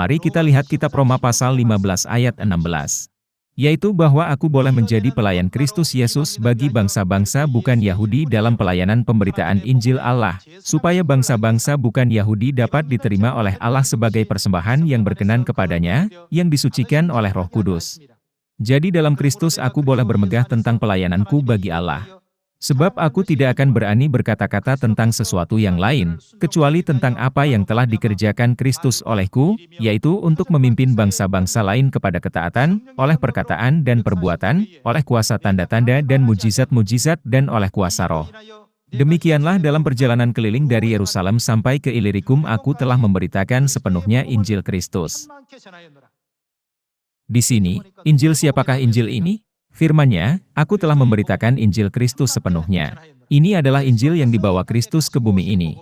Mari kita lihat kitab Roma pasal 15 ayat 16. Yaitu bahwa aku boleh menjadi pelayan Kristus Yesus bagi bangsa-bangsa bukan Yahudi dalam pelayanan pemberitaan Injil Allah, supaya bangsa-bangsa bukan Yahudi dapat diterima oleh Allah sebagai persembahan yang berkenan kepadanya, yang disucikan oleh Roh Kudus. Jadi dalam Kristus aku boleh bermegah tentang pelayananku bagi Allah. Sebab aku tidak akan berani berkata-kata tentang sesuatu yang lain, kecuali tentang apa yang telah dikerjakan Kristus olehku, yaitu untuk memimpin bangsa-bangsa lain kepada ketaatan, oleh perkataan dan perbuatan, oleh kuasa tanda-tanda dan mujizat-mujizat dan oleh kuasa Roh. Demikianlah dalam perjalanan keliling dari Yerusalem sampai ke Ilirikum aku telah memberitakan sepenuhnya Injil Kristus. Di sini, Injil siapakah Injil ini? Firman-Nya, aku telah memberitakan Injil Kristus sepenuhnya. Ini adalah Injil yang dibawa Kristus ke bumi ini.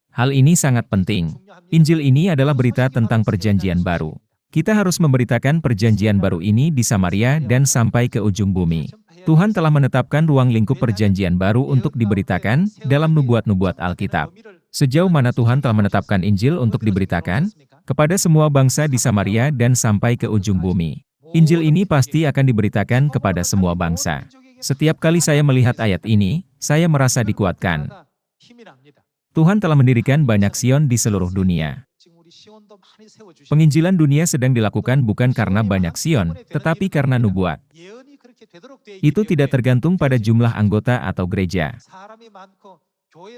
Hal ini sangat penting. Injil ini adalah berita tentang perjanjian baru. Kita harus memberitakan perjanjian baru ini di Samaria dan sampai ke ujung bumi. Tuhan telah menetapkan ruang lingkup perjanjian baru untuk diberitakan dalam nubuat-nubuat Alkitab. Sejauh mana Tuhan telah menetapkan Injil untuk diberitakan? Kepada semua bangsa di Samaria dan sampai ke ujung bumi. Injil ini pasti akan diberitakan kepada semua bangsa. Setiap kali saya melihat ayat ini, saya merasa dikuatkan. Tuhan telah mendirikan banyak Sion di seluruh dunia. Penginjilan dunia sedang dilakukan bukan karena banyak Sion, tetapi karena nubuat. Itu tidak tergantung pada jumlah anggota atau gereja.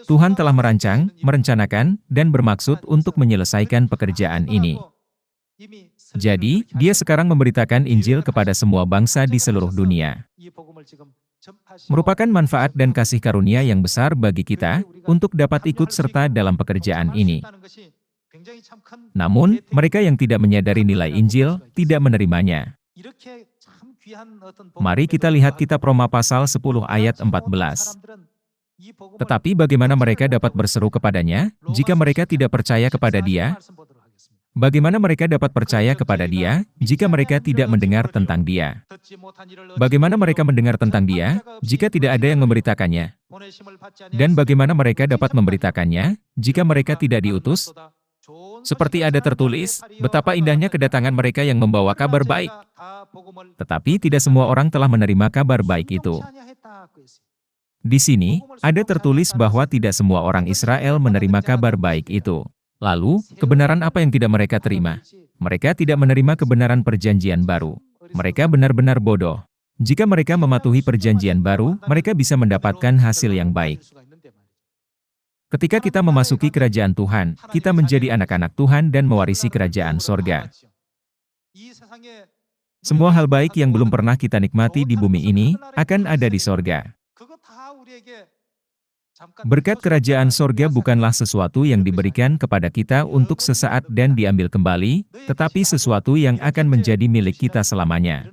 Tuhan telah merancang, merencanakan, dan bermaksud untuk menyelesaikan pekerjaan ini. Jadi, Dia sekarang memberitakan Injil kepada semua bangsa di seluruh dunia. Merupakan manfaat dan kasih karunia yang besar bagi kita, untuk dapat ikut serta dalam pekerjaan ini. Namun, mereka yang tidak menyadari nilai Injil, tidak menerimanya. Mari kita lihat kitab Roma pasal 10 ayat 14. Tetapi bagaimana mereka dapat berseru kepadanya, jika mereka tidak percaya kepada Dia? Bagaimana mereka dapat percaya kepada Dia, jika mereka tidak mendengar tentang Dia? Bagaimana mereka mendengar tentang Dia, jika tidak ada yang memberitakannya? Dan bagaimana mereka dapat memberitakannya, jika mereka tidak diutus? Seperti ada tertulis, betapa indahnya kedatangan mereka yang membawa kabar baik. Tetapi tidak semua orang telah menerima kabar baik itu. Di sini, ada tertulis bahwa tidak semua orang Israel menerima kabar baik itu. Lalu, kebenaran apa yang tidak mereka terima? Mereka tidak menerima kebenaran perjanjian baru. Mereka benar-benar bodoh. Jika mereka mematuhi perjanjian baru, mereka bisa mendapatkan hasil yang baik. Ketika kita memasuki kerajaan Tuhan, kita menjadi anak-anak Tuhan dan mewarisi kerajaan sorga. Semua hal baik yang belum pernah kita nikmati di bumi ini, akan ada di sorga. Berkat kerajaan sorga bukanlah sesuatu yang diberikan kepada kita untuk sesaat dan diambil kembali, tetapi sesuatu yang akan menjadi milik kita selamanya.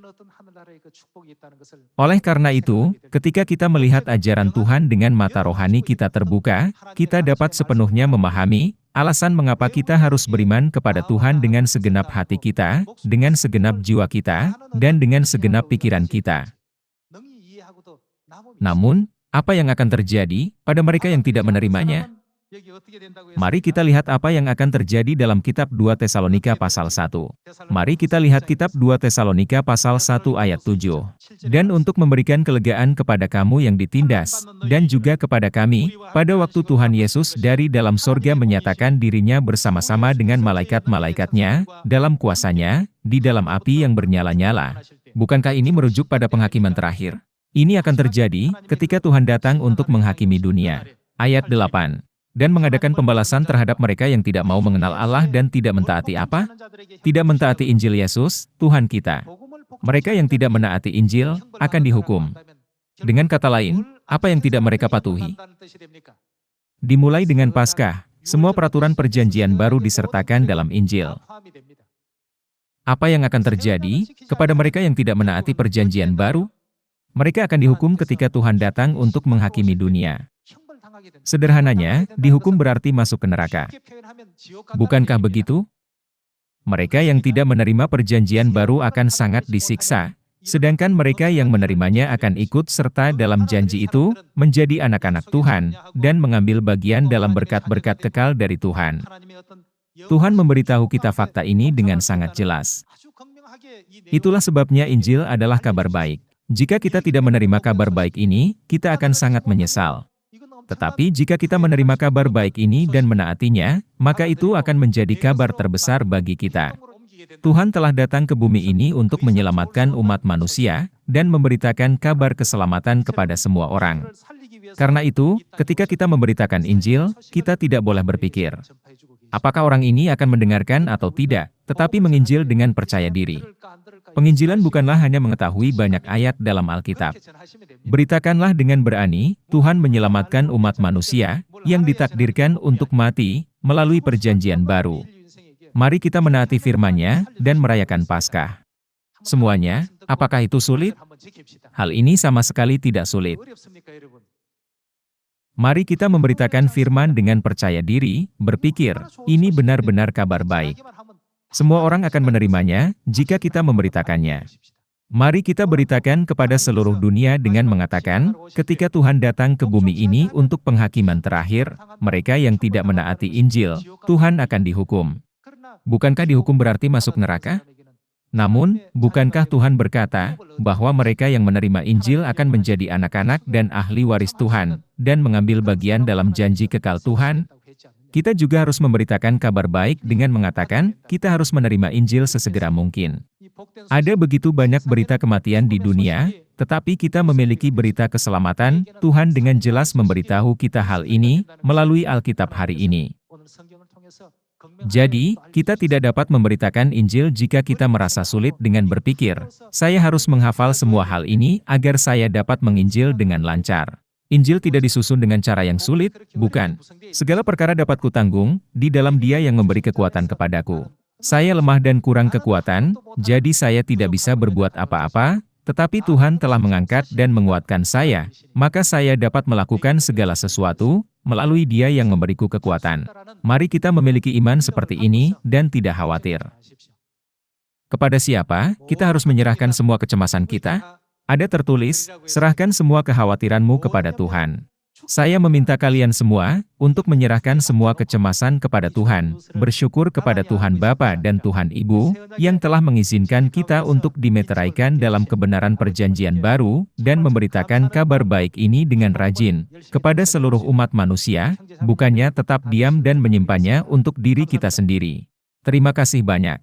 Oleh karena itu, ketika kita melihat ajaran Tuhan dengan mata rohani kita terbuka, kita dapat sepenuhnya memahami alasan mengapa kita harus beriman kepada Tuhan dengan segenap hati kita, dengan segenap jiwa kita, dan dengan segenap pikiran kita. Namun, apa yang akan terjadi pada mereka yang tidak menerimanya? Mari kita lihat apa yang akan terjadi dalam kitab 2 Tesalonika pasal 1. Mari kita lihat kitab 2 Tesalonika pasal 1 ayat 7. Dan untuk memberikan kelegaan kepada kamu yang ditindas, dan juga kepada kami, pada waktu Tuhan Yesus dari dalam sorga menyatakan dirinya bersama-sama dengan malaikat-malaikatnya, dalam kuasanya, di dalam api yang bernyala-nyala. Bukankah ini merujuk pada penghakiman terakhir? Ini akan terjadi ketika Tuhan datang untuk menghakimi dunia. Ayat 8. Dan mengadakan pembalasan terhadap mereka yang tidak mau mengenal Allah dan tidak mentaati apa? Tidak mentaati Injil Yesus, Tuhan kita. Mereka yang tidak menaati Injil, akan dihukum. Dengan kata lain, apa yang tidak mereka patuhi? Dimulai dengan Paskah, semua peraturan perjanjian baru disertakan dalam Injil. Apa yang akan terjadi kepada mereka yang tidak menaati perjanjian baru? Mereka akan dihukum ketika Tuhan datang untuk menghakimi dunia. Sederhananya, dihukum berarti masuk ke neraka. Bukankah begitu? Mereka yang tidak menerima perjanjian baru akan sangat disiksa, sedangkan mereka yang menerimanya akan ikut serta dalam janji itu, menjadi anak-anak Tuhan, dan mengambil bagian dalam berkat-berkat kekal dari Tuhan. Tuhan memberitahu kita fakta ini dengan sangat jelas. Itulah sebabnya Injil adalah kabar baik. Jika kita tidak menerima kabar baik ini, kita akan sangat menyesal. Tetapi jika kita menerima kabar baik ini dan menaatinya, maka itu akan menjadi kabar terbesar bagi kita. Tuhan telah datang ke bumi ini untuk menyelamatkan umat manusia dan memberitakan kabar keselamatan kepada semua orang. Karena itu, ketika kita memberitakan Injil, kita tidak boleh berpikir, apakah orang ini akan mendengarkan atau tidak, tetapi menginjil dengan percaya diri. Penginjilan bukanlah hanya mengetahui banyak ayat dalam Alkitab. Beritakanlah dengan berani, Tuhan menyelamatkan umat manusia yang ditakdirkan untuk mati melalui perjanjian baru. Mari kita menaati firman-Nya dan merayakan Paskah. Semuanya, apakah itu sulit? Hal ini sama sekali tidak sulit. Mari kita memberitakan firman dengan percaya diri, berpikir, ini benar-benar kabar baik. Semua orang akan menerimanya jika kita memberitakannya. Mari kita beritakan kepada seluruh dunia dengan mengatakan, ketika Tuhan datang ke bumi ini untuk penghakiman terakhir, mereka yang tidak menaati Injil, Tuhan akan dihukum. Bukankah dihukum berarti masuk neraka? Namun, bukankah Tuhan berkata bahwa mereka yang menerima Injil akan menjadi anak-anak dan ahli waris Tuhan, dan mengambil bagian dalam janji kekal Tuhan? Kita juga harus memberitakan kabar baik dengan mengatakan, kita harus menerima Injil sesegera mungkin. Ada begitu banyak berita kematian di dunia, tetapi kita memiliki berita keselamatan. Tuhan dengan jelas memberitahu kita hal ini melalui Alkitab hari ini. Jadi, kita tidak dapat memberitakan Injil jika kita merasa sulit dengan berpikir, saya harus menghafal semua hal ini agar saya dapat menginjil dengan lancar. Injil tidak disusun dengan cara yang sulit, bukan. Segala perkara dapat kutanggung di dalam Dia yang memberi kekuatan kepadaku. Saya lemah dan kurang kekuatan, jadi saya tidak bisa berbuat apa-apa, tetapi Tuhan telah mengangkat dan menguatkan saya, maka saya dapat melakukan segala sesuatu melalui Dia yang memberiku kekuatan. Mari kita memiliki iman seperti ini dan tidak khawatir. Kepada siapa kita harus menyerahkan semua kecemasan kita? Ada tertulis, serahkan semua kekhawatiranmu kepada Tuhan. Saya meminta kalian semua untuk menyerahkan semua kecemasan kepada Tuhan, bersyukur kepada Tuhan Bapa dan Tuhan Ibu, yang telah mengizinkan kita untuk dimeteraikan dalam kebenaran perjanjian baru, dan memberitakan kabar baik ini dengan rajin, kepada seluruh umat manusia, bukannya tetap diam dan menyimpannya untuk diri kita sendiri. Terima kasih banyak.